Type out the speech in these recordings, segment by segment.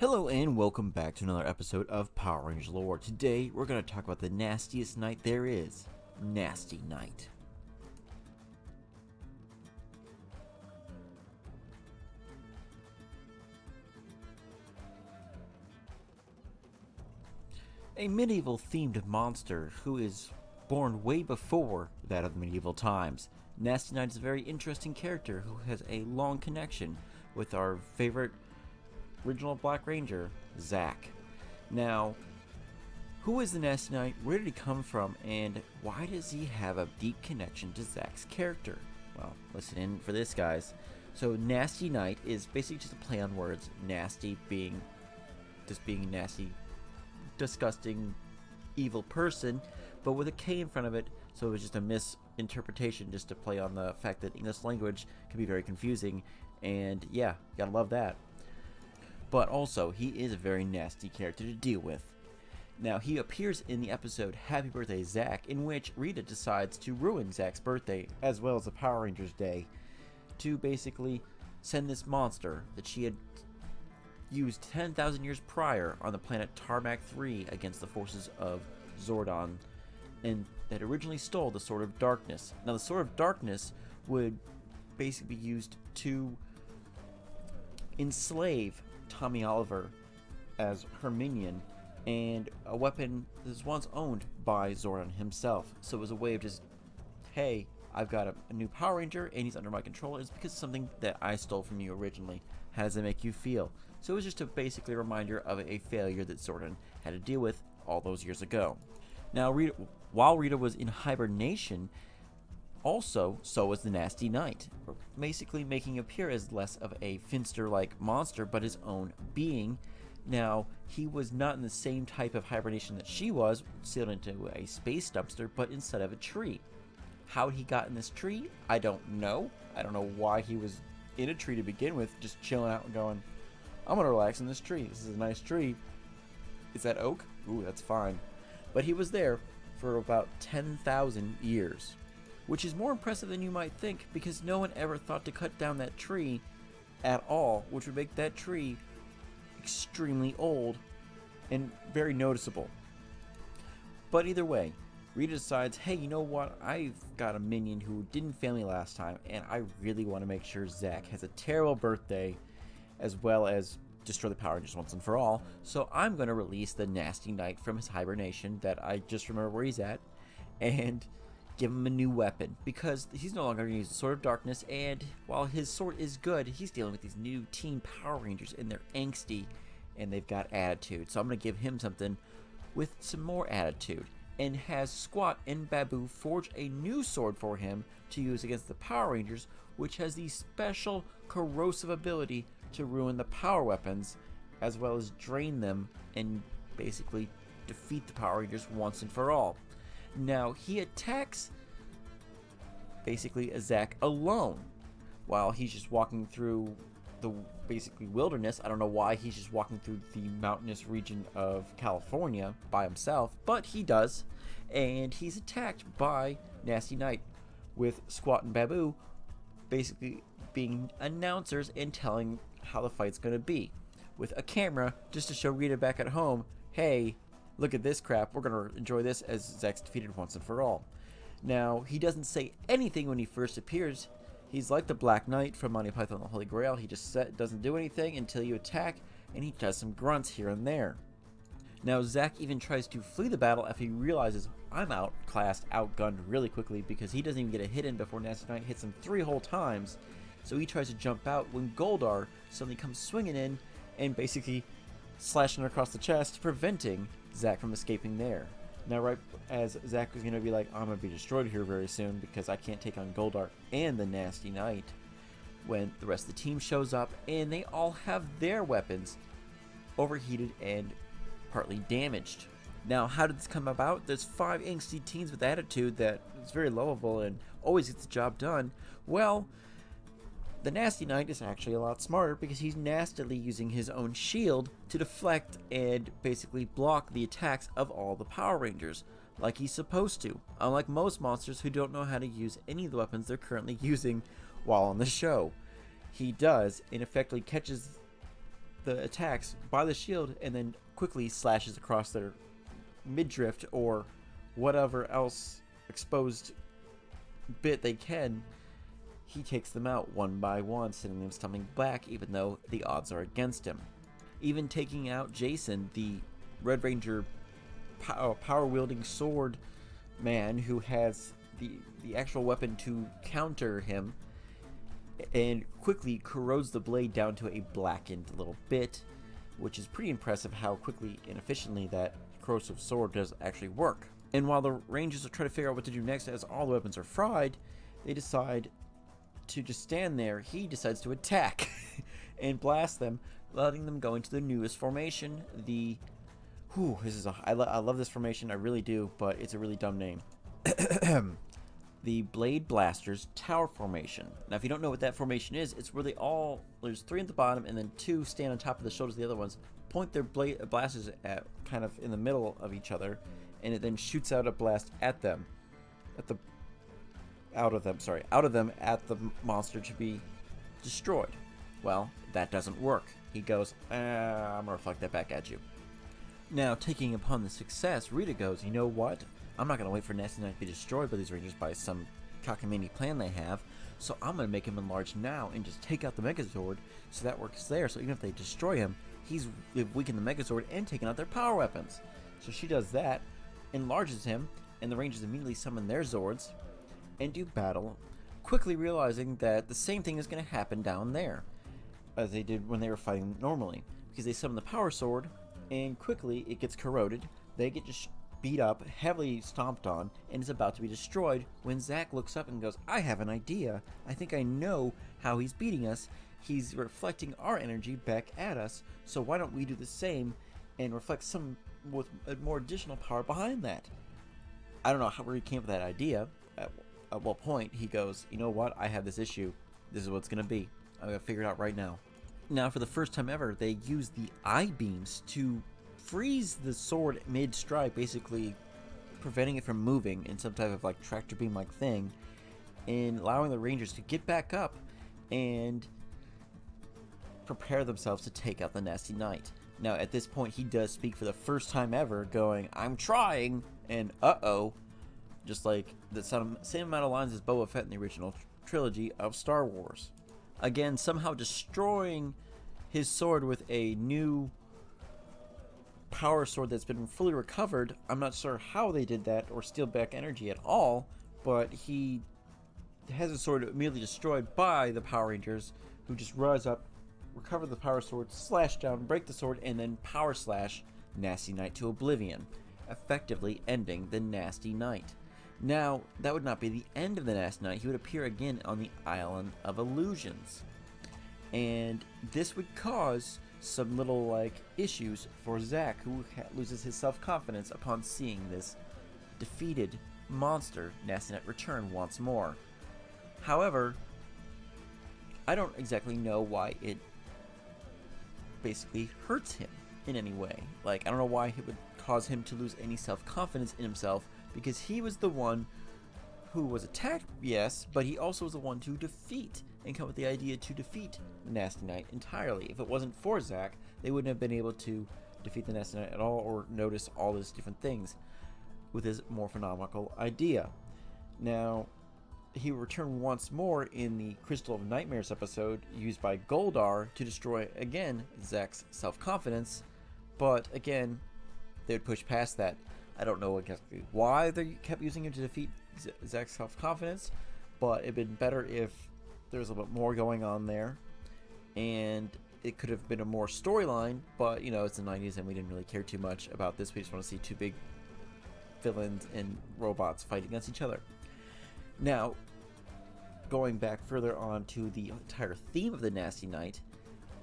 Hello and welcome back to another episode of Power Rangers Lore. Today we're going to talk about the nastiest knight there is, Knasty Knight. A medieval themed monster who is born way before that of the medieval times. Knasty Knight is a very interesting character who has a long connection with our favorite original Black Ranger, Zack. Now, who is the Knasty Knight, where did he come from, and why does he have a deep connection to Zack's character? Well, listen in for this, guys. So, Knasty Knight is basically just a play on words. Nasty being nasty, disgusting, evil person, but with a K in front of it, so it was just a misinterpretation just to play on the fact that English language can be very confusing, and yeah, gotta love that. But also, he is a very nasty character to deal with. Now, he appears in the episode Happy Birthday Zack, in which Rita decides to ruin Zack's birthday, as well as the Power Rangers Day, to basically send this monster that she had used 10,000 years prior on the planet Tarmac 3 against the forces of Zordon, and that originally stole the Sword of Darkness. Now, the Sword of Darkness would basically be used to enslave Tommy Oliver as her minion, and a weapon that was once owned by Zordon himself. So it was a way of just, hey, I've got a new Power Ranger and he's under my control. It's because of something that I stole from you originally. How does it make you feel? So it was just a basically reminder of a failure that Zordon had to deal with all those years ago. Now, while Rita was in hibernation, also, so was the Knasty Knight, basically making appear as less of a Finster-like monster, but his own being. Now, he was not in the same type of hibernation that she was, sealed into a space dumpster, but instead of a tree. How he got in this tree, I don't know. I don't know why he was in a tree to begin with, just chilling out and going, I'm gonna relax in this tree. This is a nice tree. Is that oak? Ooh, that's fine. But he was there for about 10,000 years. Which is more impressive than you might think, because no one ever thought to cut down that tree at all, which would make that tree extremely old and very noticeable. But either way, Rita decides, hey, you know what, I've got a minion who didn't fail me last time, and I really want to make sure Zack has a terrible birthday, as well as destroy the Power Rangers once and for all, so I'm going to release the Knasty Knight from his hibernation that I just remember where he's at, and give him a new weapon, because he's no longer going to use the Sword of Darkness, and while his sword is good, he's dealing with these new Teen Power Rangers, and they're angsty, and they've got attitude, so I'm going to give him something with some more attitude, and has Squat and Babu forge a new sword for him to use against the Power Rangers, which has the special corrosive ability to ruin the power weapons, as well as drain them, and basically defeat the Power Rangers once and for all. Now, he attacks basically Zack alone while he's just walking through the basically wilderness. I don't know why he's just walking through the mountainous region of California by himself, but he does, and he's attacked by Knasty Knight with Squat and Babu basically being announcers and telling how the fight's going to be with a camera just to show Rita back at home, hey, look at this crap, we're going to enjoy this as Zack's defeated once and for all. Now, he doesn't say anything when he first appears. He's like the Black Knight from Monty Python and the Holy Grail. He just doesn't do anything until you attack, and he does some grunts here and there. Now, Zack even tries to flee the battle after he realizes, I'm outclassed, outgunned really quickly, because he doesn't even get a hit in before Knasty Knight hits him 3 whole times. So he tries to jump out when Goldar suddenly comes swinging in and basically slashing across the chest, preventing Zack from escaping there. Now, right as Zack was going to be like, I'm going to be destroyed here very soon because I can't take on Goldar and the Knasty Knight, when the rest of the team shows up and they all have their weapons overheated and partly damaged. Now, how did this come about? There's 5 angsty teens with attitude that is very lovable and always gets the job done. Well, the Knasty Knight is actually a lot smarter because he's nastily using his own shield to deflect and basically block the attacks of all the Power Rangers, like he's supposed to, unlike most monsters who don't know how to use any of the weapons they're currently using while on the show. He does, and effectively catches the attacks by the shield and then quickly slashes across their midriff or whatever else exposed bit they can. He takes them out one by one, sending them stumbling back even though the odds are against him. Even taking out Jason, the Red Ranger power-wielding sword man who has the actual weapon to counter him, and quickly corrodes the blade down to a blackened little bit, which is pretty impressive how quickly and efficiently that corrosive sword does actually work. And while the Rangers are trying to figure out what to do next as all the weapons are fried, they decide to just stand there. He decides to attack and blast them, letting them go into the newest formation. I love this formation, I really do, but it's a really dumb name. The Blade Blasters Tower Formation. Now, if you don't know what that formation is, it's where there's 3 at the bottom, and then 2 stand on top of the shoulders of the other ones, point their blasters at kind of in the middle of each other, and it then shoots out a blast at them, out of them at the monster to be destroyed. Well, that doesn't work. He goes, I'm gonna reflect that back at you. Now, taking upon the success, Rita goes, you know what? I'm not going to wait for Knasty Knight to be destroyed by these Rangers by some cockamamie plan they have, so I'm going to make him enlarge now and just take out the Megazord, so that works there, so even if they destroy him, they've weakened the Megazord and taken out their power weapons. So she does that, enlarges him, and the Rangers immediately summon their Zords and do battle, quickly realizing that the same thing is going to happen down there, as they did when they were fighting normally, because they summon the Power Sword, and quickly it gets corroded, they get just beat up, heavily stomped on, and is about to be destroyed when Zack looks up and goes, I have an idea. I think I know how he's beating us. He's reflecting our energy back at us, so why don't we do the same and reflect some with more additional power behind that? I don't know where he came up with that idea. At what point he goes, you know what, I have this issue. This is what it's going to be. I'm going to figure it out right now. Now, for the first time ever, they use the I-beams to freeze the sword mid-strike, basically preventing it from moving in some type of like tractor beam like thing, and allowing the Rangers to get back up and prepare themselves to take out the Knasty Knight. Now, at this point, he does speak for the first time ever, going, I'm trying, and uh-oh, just like the same amount of lines as Boba Fett in the original trilogy of Star Wars. Again, somehow destroying his sword with a new power sword that's been fully recovered. I'm not sure how they did that or steal back energy at all, but he has his sword immediately destroyed by the Power Rangers, who just rise up, recover the power sword, slash down, break the sword, and then power slash Knasty Knight to oblivion, effectively ending the Knasty Knight. Now, that would not be the end of the Knasty Knight. He would appear again on the Island of Illusions, and this would cause some little issues for Zack, who loses his self-confidence upon seeing this defeated monster Knasty Knight return once more. However, I don't exactly know why it basically hurts him in any way. I don't know why it would cause him to lose any self-confidence in himself, because he was the one who was attacked, yes, but he also was the one to defeat and come up with the idea to defeat the Knasty Knight entirely. If it wasn't for Zack, they wouldn't have been able to defeat the Knasty Knight at all or notice all these different things with his more phenomenal idea. Now, he returned once more in the Crystal of Nightmares episode used by Goldar to destroy again Zack's self-confidence, but again, they would push past that. I don't know exactly why they kept using him to defeat Zack's self-confidence, but it'd been better if there was a little bit more going on there, and it could have been a more storyline, but it's the 90s and we didn't really care too much about this. We just want to see two big villains and robots fight against each other. Now, going back further on to the entire theme of the Knasty Knight,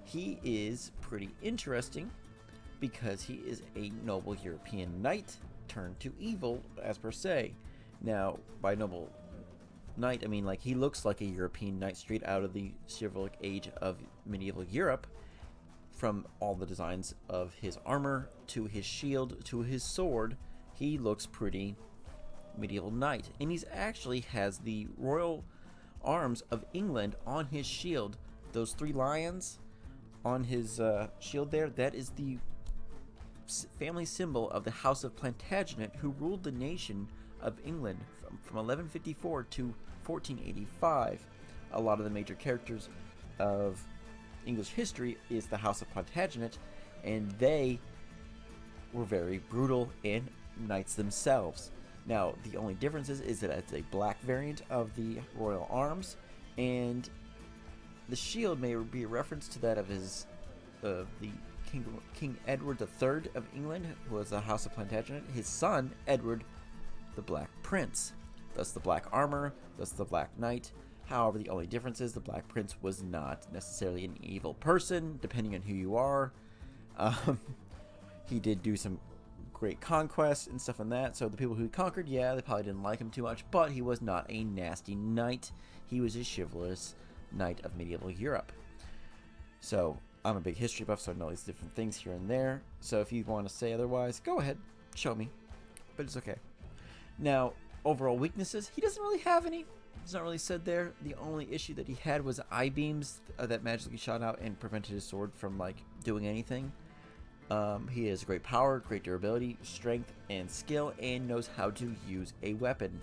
he is pretty interesting because he is a noble European knight turned to evil, as per se. Now, by noble knight, I mean he looks like a European knight straight out of the chivalric age of medieval Europe, from all the designs of his armor to his shield to his sword. He looks pretty medieval knight, and he's actually has the royal arms of England on his shield. Those 3 lions on his shield there, that is the family symbol of the House of Plantagenet, who ruled the nation of England from 1154 to 1485. A lot of the major characters of English history is the House of Plantagenet, and they were very brutal and knights themselves. Now, the only difference is that it's a black variant of the royal arms, and the shield may be a reference to that of his the King Edward III of England, who was the House of Plantagenet. His son, Edward the Black Prince. Thus the black armor, thus the Black Knight. However, the only difference is the Black Prince was not necessarily an evil person, depending on who you are. He did do some great conquests and stuff on that, so the people who he conquered, yeah, they probably didn't like him too much, but he was not a nasty knight. He was a chivalrous knight of medieval Europe. So, I'm a big history buff, so I know these different things here and there. So if you want to say otherwise, go ahead, show me. But it's okay. Now, overall weaknesses, he doesn't really have any. It's not really said there. The only issue that he had was eye beams that magically shot out and prevented his sword from, like, doing anything. He has great power, great durability, strength, and skill, and knows how to use a weapon,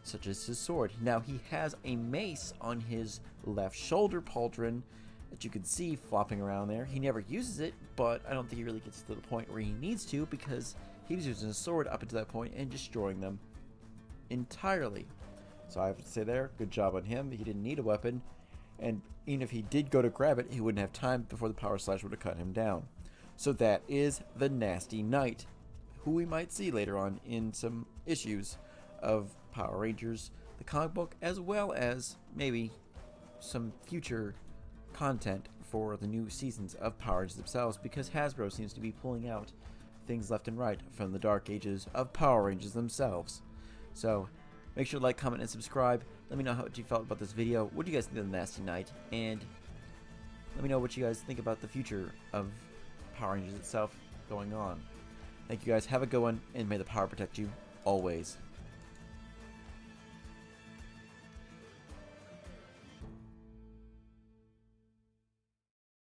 such as his sword. Now, he has a mace on his left shoulder pauldron that you can see flopping around there. He never uses it, but I don't think he really gets to the point where he needs to, because he was using his sword up until that point and destroying them entirely. So I have to say there, good job on him. He didn't need a weapon, and even if he did go to grab it, he wouldn't have time before the power slash would have cut him down. So that is the Knasty Knight, who we might see later on in some issues of Power Rangers, the comic book, as well as maybe some future content for the new seasons of Power Rangers themselves, because Hasbro seems to be pulling out things left and right from the dark ages of Power Rangers themselves. So make sure to like, comment, and subscribe. Let me know how you felt about this video. What do you guys think of the Knasty Knight? And let me know what you guys think about the future of Power Rangers itself going on. Thank you guys. Have a good one, and may the power protect you always.